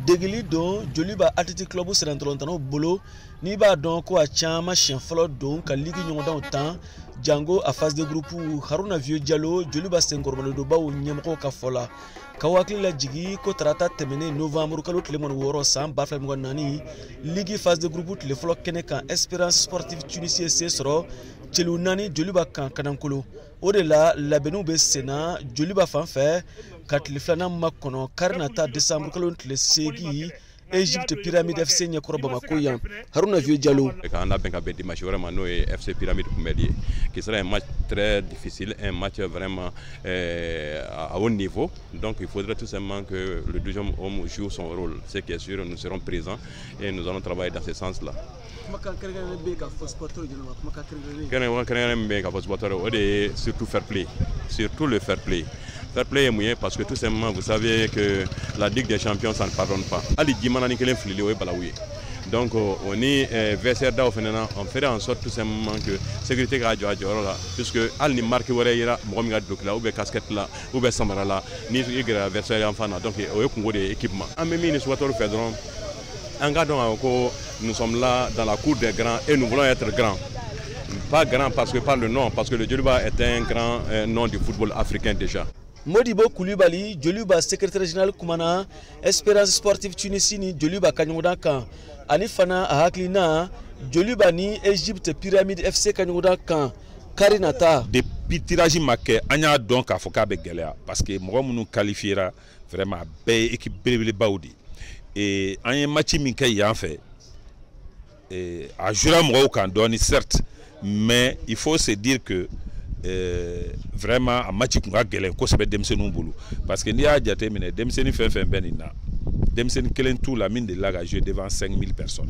degili don Joliba Athletic Club Senantolantano bolo ni ba don ko a chama chien folo don ka ligi nyondan tan Django a phase de groupe Haruna Vieux Diallo Joliba Senkormano do bawo nyemko ka fola kawakli la jigi ko trata temene novembre kalo tlemon woro sam bafem nani ligi phase de groupe le folo kene kan Espérance Sportive Tunisie sesro chelu nani Joliba kan kanankolo au-delà la benu be sena Joliba fanfare kat le flana makono karnata décembre kalo le segi Égypte Pyramide FC Nyakoroba Makoyan Haruna Vieux Diallo. On a bien qu'à match vraiment nous et FC Pyramide Koumbédié qui sera un match très difficile, un match vraiment à haut niveau. Donc il faudrait tout simplement que le deuxième homme joue son rôle. C'est qui est sûr, nous serons présents et nous allons travailler dans ce sens-là. Surtout fair play, surtout le fair play. Fair play est mouillé parce que tout simplement vous savez que la Ligue des Champions ça ne pardonne pas. Donc on est verser on ferait en sorte tout simplement que sécurité là puisque al ni marque wara momiga dokla ou be casquette là ou be samara là ni verser enfant donc au Congo des équipements. En même ni soit Fédéron en gardant encore nous sommes là dans la cour des grands et nous voulons être grands. Pas grand parce que par le nom parce que le Joliba est un grand nom du football africain déjà. Modibo Koulibaly, Joliba secrétaire général Koumana, Espérance Sportive Tunisie, Joliba Kanyodankan, Anifana Ahaklina, Joliba ni Égypte Pyramide FC Kanyodankan, Karinata. Depuis tirage marqué, on a donc à Fokabe Galéa parce que moi nous qualifiera vraiment belle équipe Bélé Baoudi. Et en un match qui en fait, à Jura Mouaou Kandoni certes, mais il faut se dire que vraiment un match qui a gagné ko sebe demsenu bulu parce que ni a jate mine demseni fait benina demseni kelen tout la mine de la a joué devant 5000 personnes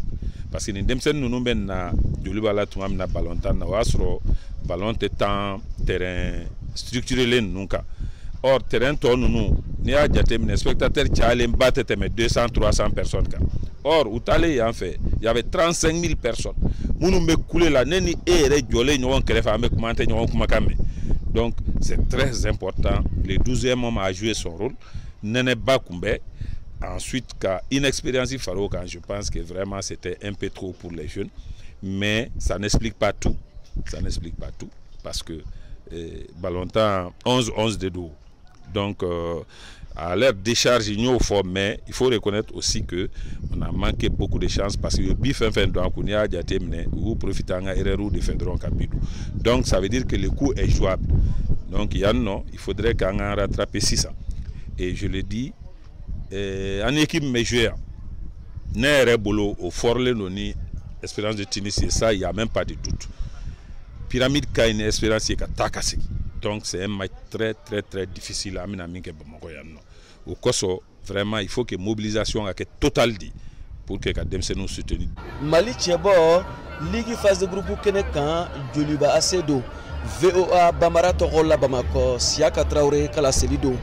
parce que ni demseni nous ben na Joliba la tout amna ballon tan na wasro ballon te temps terrain structuré len nunca or terrain to nous ni a jate mine spectateur tiale mbatte te 200 300 personnes ka or outale en fait il y avait 35 000 personnes munu me couler la neni ere jolé ñon krefa me commenter ñon kumakame. Donc c'est très important. Le 12e homme a joué son rôle. Nene Bakoumbe. Ensuite, inexpérience il fallait quand je pense que vraiment c'était un peu trop pour les jeunes. Mais ça n'explique pas tout. Ça n'explique pas tout. Parce que Balontan 11-11 de dos. Donc à leur décharge il y a au fort, mais il faut reconnaître aussi que on a manqué beaucoup de chance parce que le bif fin donc on y a déjà terminé ou profitant à erreur de Fédéron Capidou. Donc ça veut dire que le coup est jouable. Donc il y a non, il faudrait qu'on en rattrape 600. Et je le dis, en équipe majeure, n'est bolo au fort Lenoni, Espérance de Tunisie, ça il n'y a même pas de doute. Pyramide qui a une espérance qui est takaseki. Donc c'est un match très très très difficile à Minaminke Bamokoyano. Au Koso, vraiment il faut que mobilisation soit totale pour que Kademse nous soutienne. Mali Tchebo, Ligue phase de groupe Kenekan, Joliba Asedo, VOA Bamara Torola Bamako, Siaka Traoré Kala Selido.